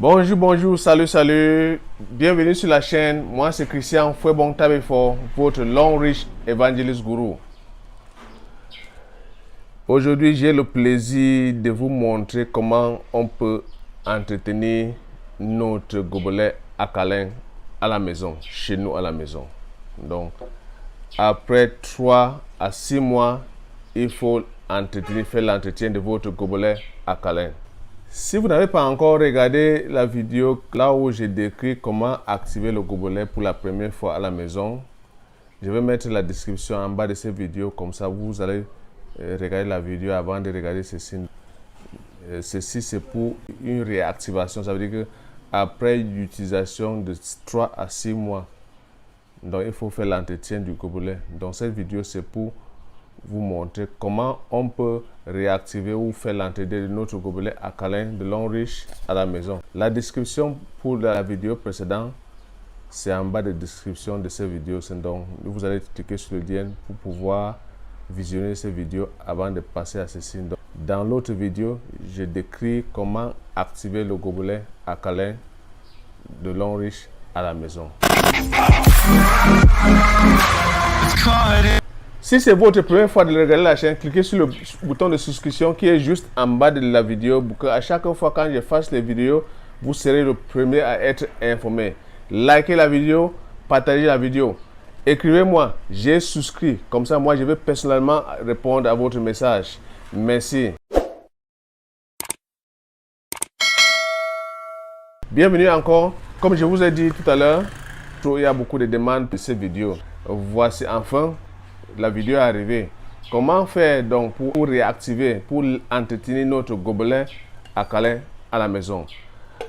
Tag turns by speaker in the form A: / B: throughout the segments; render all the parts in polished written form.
A: Bonjour, bonjour, salut, salut. Bienvenue sur la chaîne. Moi, c'est Christian Fouebon Tabefo, votre long riche évangéliste gourou. Aujourd'hui, j'ai le plaisir de vous montrer comment on peut entretenir notre gobelet alcalin à la maison, chez nous à la maison. Donc, après 3 à 6 mois, il faut faire l'entretien de votre gobelet alcalin. Si vous n'avez pas encore regardé la vidéo là où j'ai décrit comment activer le gobelet pour la première fois à la maison, je vais mettre la description en bas de cette vidéo, comme ça vous allez regarder la vidéo avant de regarder ceci. Ceci c'est pour une réactivation, ça veut dire que après l'utilisation de 3 à 6 mois, donc il faut faire l'entretien du gobelet. Donc cette vidéo c'est pour vous montrer comment on peut réactiver ou faire l'entretien de notre gobelet alcalin de long riche à la maison. La description pour la vidéo précédente, c'est en bas de description de cette vidéo. Donc vous allez cliquer sur le lien pour pouvoir visionner cette vidéo avant de passer à ceci. Donc, dans l'autre vidéo, je décris comment activer le gobelet alcalin de long riche à la maison. Si c'est votre première fois de regarder la chaîne, cliquez sur le bouton de souscription qui est juste en bas de la vidéo pour que à chaque fois quand je fasse les vidéos, vous serez le premier à être informé. Likez la vidéo, partagez la vidéo. Écrivez-moi, j'ai souscrit. Comme ça, moi, je vais personnellement répondre à votre message. Merci. Bienvenue encore. Comme je vous ai dit tout à l'heure, il y a beaucoup de demandes de cette vidéo. Voici enfin la vidéo est arrivée. Comment faire donc pour réactiver, pour entretenir notre gobelet alcalin à la maison?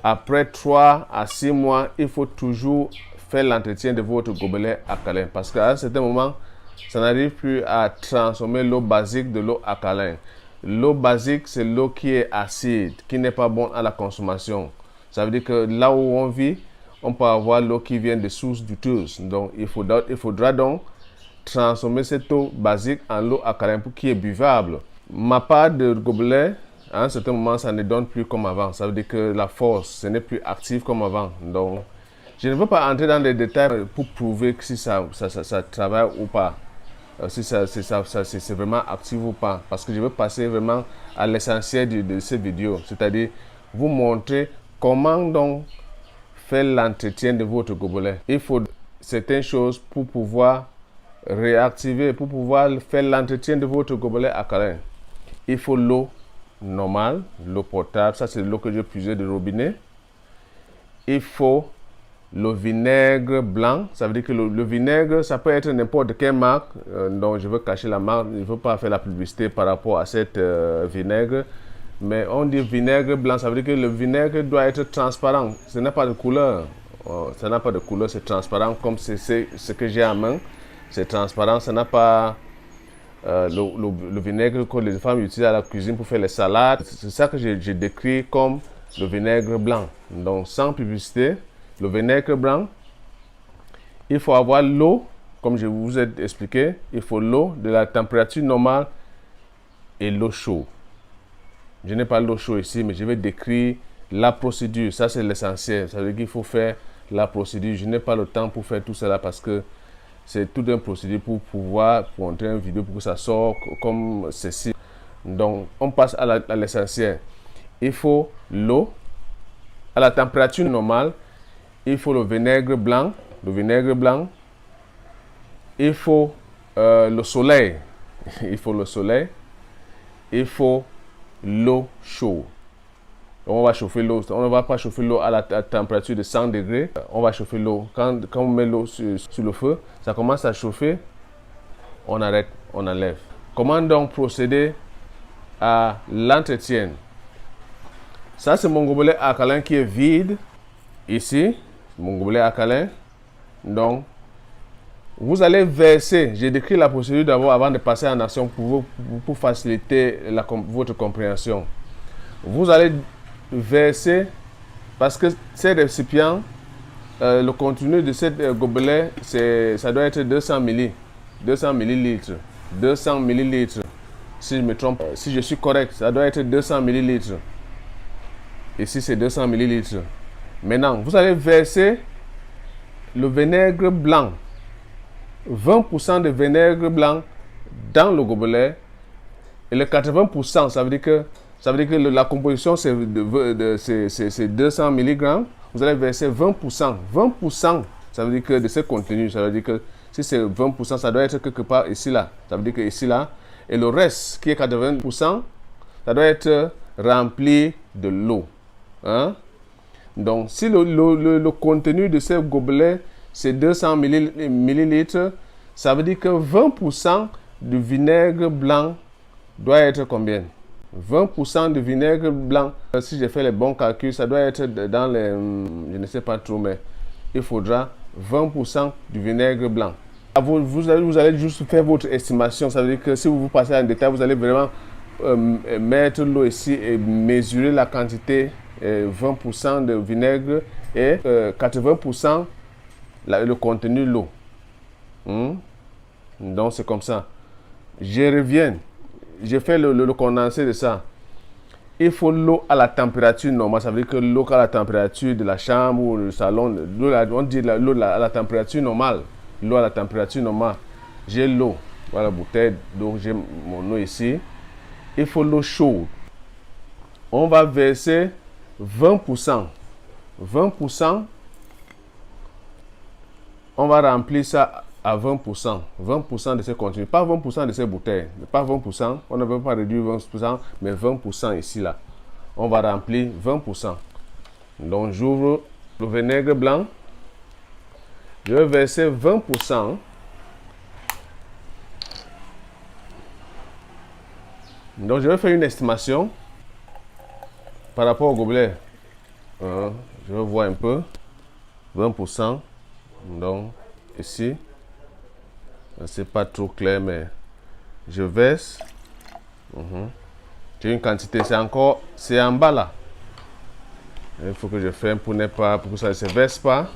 A: Après 3 à 6 mois, il faut toujours faire l'entretien de votre gobelet alcalin parce qu'à un certain moment, ça n'arrive plus à transformer l'eau basique de l'eau alcalin. L'eau basique, c'est l'eau qui est acide, qui n'est pas bonne à la consommation. Ça veut dire que là où on vit, on peut avoir l'eau qui vient de sources douteuses. Donc, il faudra donc transformer cette eau basique en eau alcalin qui est buvable. Ma part de gobelet, à un certain moment, ça ne donne plus comme avant. Ça veut dire que la force, ce n'est plus actif comme avant. Donc, je ne veux pas entrer dans les détails pour prouver que si ça travaille ou pas. Si c'est vraiment actif ou pas. Parce que je veux passer vraiment à l'essentiel de cette vidéo. C'est-à-dire, vous montrer comment donc faire l'entretien de votre gobelet. Il faut certaines choses pour pouvoir réactiver, pour pouvoir faire l'entretien de votre gobelet alcalin. Il faut l'eau normale, l'eau potable, ça c'est l'eau que j'ai puisée de robinet. Il faut le vinaigre blanc, ça veut dire que le vinaigre, ça peut être n'importe quelle marque, donc je veux cacher la marque, je ne veux pas faire la publicité par rapport à cette vinaigre, mais on dit vinaigre blanc, ça veut dire que le vinaigre doit être transparent, ça n'a pas de couleur, ça n'a pas de couleur, c'est transparent comme c'est ce que j'ai en main. C'est transparent, ça n'a pas le vinaigre que les femmes utilisent à la cuisine pour faire les salades. C'est ça que j'ai décrit comme le vinaigre blanc. Donc, sans publicité, le vinaigre blanc, il faut avoir l'eau, comme je vous ai expliqué, il faut l'eau de la température normale et l'eau chaude. Je n'ai pas l'eau chaude ici, mais je vais décrire la procédure. Ça, c'est l'essentiel. Ça veut dire qu'il faut faire la procédure. Je n'ai pas le temps pour faire tout cela parce que c'est tout un procédé pour pouvoir montrer une vidéo pour que ça sorte comme ceci. Donc, on passe à l'essentiel. Il faut l'eau à la température normale. Il faut le vinaigre blanc. Il faut le soleil. Il faut le soleil. Il faut l'eau chaude. On va chauffer l'eau. On ne va pas chauffer l'eau à la température de 100 degrés. On va chauffer l'eau. Quand on met l'eau sur le feu, ça commence à chauffer. On arrête, on enlève. Comment donc procéder à l'entretien? Ça, c'est mon gobelet alcalin qui est vide. Ici, mon gobelet alcalin. Donc, vous allez verser. J'ai décrit la procédure d'abord avant de passer en action pour faciliter votre compréhension. Vous allez verser, parce que ces récipients, le contenu de cette gobelet, ça doit être 200 millilitres. 200 millilitres. Si je me trompe, si je suis correct, ça doit être 200 millilitres. Ici, c'est 200 millilitres. Maintenant, vous allez verser le vinaigre blanc, 20% de vinaigre blanc dans le gobelet. Et le 80%, ça veut dire que la composition, c'est 200 mg. Vous allez verser 20%. 20%, ça veut dire que de ce contenu, ça veut dire que si c'est 20%, ça doit être quelque part ici, là. Ça veut dire que ici, là. Et le reste, qui est 80%, ça doit être rempli de l'eau. Hein? Donc, si le contenu de ce gobelet, c'est 200 millilitres, ça veut dire que 20% du vinaigre blanc doit être combien? 20% de vinaigre blanc. Si j'ai fait les bons calculs, ça doit être dans les... Je ne sais pas trop, mais il faudra 20% du vinaigre blanc. Vous allez juste faire votre estimation. Ça veut dire que si vous passez en détail, vous allez vraiment mettre l'eau ici et mesurer la quantité, 20% de vinaigre et 80% le contenu de l'eau. Donc c'est comme ça. Je reviens. J'ai fait le condensé de ça. Il faut l'eau à la température normale. Ça veut dire que l'eau à la température de la chambre ou le salon. On dit l'eau à la température normale. L'eau à la température normale. J'ai l'eau. Voilà la bouteille d'eau. J'ai mon eau ici. Il faut l'eau chaude. On va verser 20%. 20%. On va remplir ça à 20%. 20% de ce contenu. Pas 20% de ces bouteilles. Pas 20%. On ne veut pas réduire 20%, mais 20% ici, là. On va remplir 20%. Donc, j'ouvre le vinaigre blanc. Je vais verser 20%. Donc, je vais faire une estimation par rapport au gobelet. Je vais voir un peu. 20%. Donc, ici. C'est pas trop clair, mais je verse. J'ai une quantité. C'est en bas là. Il faut que je ferme pour que ça ne se verse pas.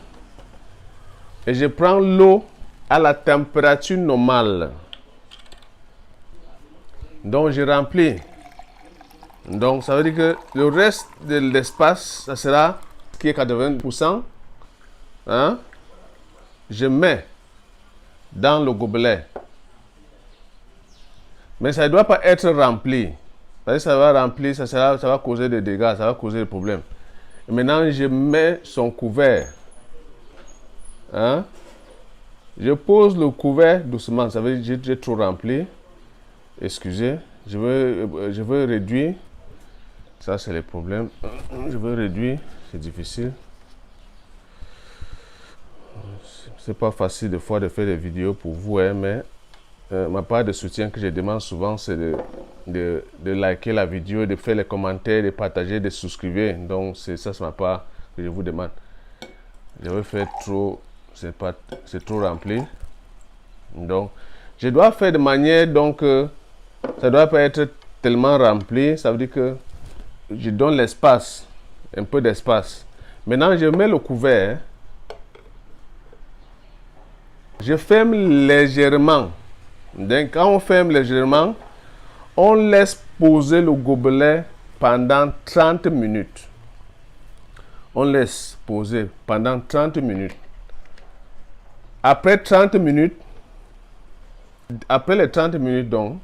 A: Et je prends l'eau à la température normale. Donc, je remplis. Donc, ça veut dire que le reste de l'espace, ça sera qui est 80%. Hein? Je mets dans le gobelet. Mais ça ne doit pas être rempli. Ça va remplir, ça va causer des dégâts, ça va causer des problèmes. Et maintenant, je mets son couvert. Hein? Je pose le couvert doucement. Ça veut dire que j'ai trop rempli. Excusez. Je veux réduire. Ça, c'est le problème. Je veux réduire. C'est difficile. C'est pas facile de fois de faire des vidéos pour vous, hein, mais ma part de soutien que je demande souvent, c'est de liker la vidéo, de faire les commentaires, de partager, de souscrire. Donc, c'est ma part que je vous demande. Je vais faire trop, c'est trop rempli. Donc, je dois faire de manière, donc, ça ne doit pas être tellement rempli. Ça veut dire que je donne l'espace, un peu d'espace. Maintenant, je mets le couvert. Je ferme légèrement. Donc, quand on ferme légèrement, on laisse poser le gobelet pendant 30 minutes. On laisse poser pendant 30 minutes. Après 30 minutes, après les 30 minutes, donc,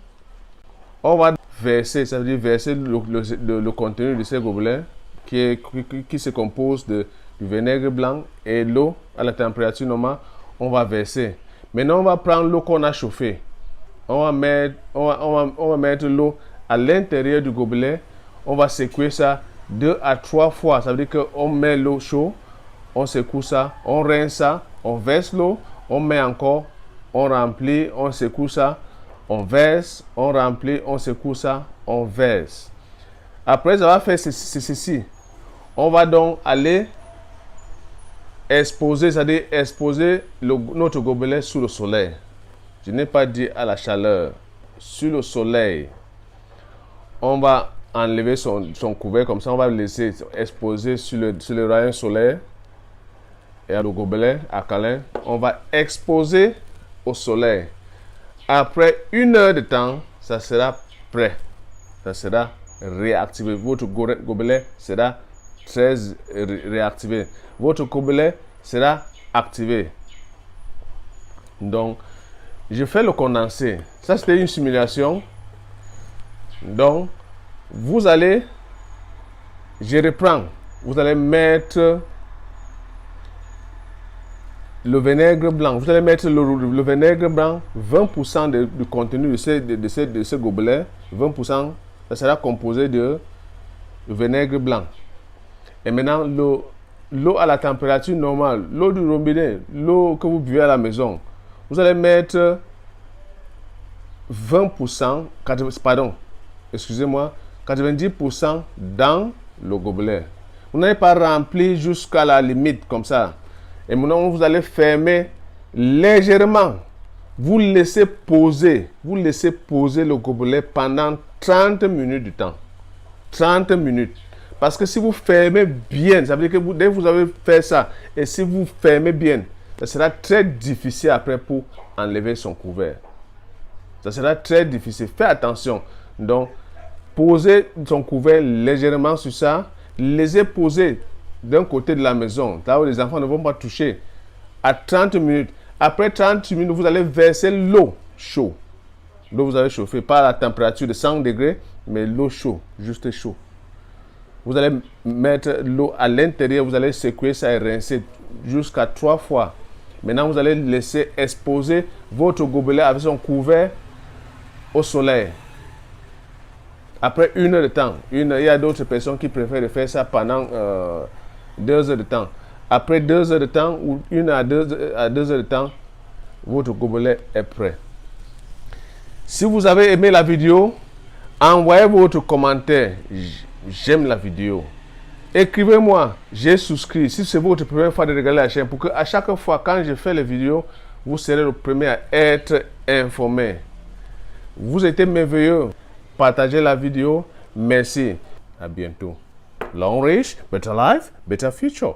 A: on va verser, ça veut dire verser le contenu de ce gobelet qui se compose du vinaigre blanc et l'eau à la température normale. On va verser. Maintenant, on va prendre l'eau qu'on a chauffée. On va mettre l'eau à l'intérieur du gobelet. On va secouer ça 2 à 3 fois. Ça veut dire qu'on met l'eau chaude, on secoue ça, on rince ça, on verse l'eau, on met encore, on remplit, on secoue ça, on verse, on remplit, on secoue ça, on verse. Après, ça va faire ceci. On va donc aller exposer, c'est-à-dire exposer notre gobelet sous le soleil. Je n'ai pas dit à la chaleur. Sur le soleil. On va enlever son couvert comme ça. On va le laisser exposer sur le rayon solaire. Et le gobelet à câlin. On va exposer au soleil. Après 1 heure de temps, ça sera prêt. Ça sera réactivé. Votre gobelet sera 13 réactivé. Votre gobelet sera activé. Donc, je fais le condensé. Ça, c'était une simulation. Donc, vous allez, je reprends. Vous allez mettre le vinaigre blanc. Vous allez mettre le vinaigre blanc, 20% du contenu de ce gobelet. 20%, ça sera composé de vinaigre blanc. Et maintenant, l'eau à la température normale, l'eau du robinet, l'eau que vous buvez à la maison, vous allez mettre 20%, pardon, excusez-moi, 90% dans le gobelet. Vous n'allez pas remplir jusqu'à la limite comme ça. Et maintenant, vous allez fermer légèrement. Vous laissez poser le gobelet pendant 30 minutes du temps. 30 minutes. Parce que si vous fermez bien, ça veut dire que dès que vous avez fait ça, et si vous fermez bien, ça sera très difficile après pour enlever son couvert. Ça sera très difficile. Faites attention. Donc, posez son couvert légèrement sur ça. Laissez poser d'un côté de la maison, là où les enfants ne vont pas toucher, à 30 minutes. Après 30 minutes, vous allez verser l'eau chaude. L'eau, vous allez chauffer, pas à la température de 100 degrés, mais l'eau chaude, juste chaud. Vous allez mettre l'eau à l'intérieur, vous allez secouer ça et rincer jusqu'à 3 fois. Maintenant, vous allez laisser exposer votre gobelet avec son couvert au soleil. Après 1 heure de temps, il y a d'autres personnes qui préfèrent faire ça pendant 2 heures de temps. Après 2 heures de temps, ou 1 à 2 heures de temps, votre gobelet est prêt. Si vous avez aimé la vidéo, envoyez votre commentaire. J'aime la vidéo. Écrivez-moi, j'ai souscrit. Si c'est votre première fois de regarder la chaîne, pour que à chaque fois quand je fais les vidéos, vous serez le premier à être informé. Vous êtes merveilleux. Partagez la vidéo. Merci. À bientôt. Long range, better life, better future.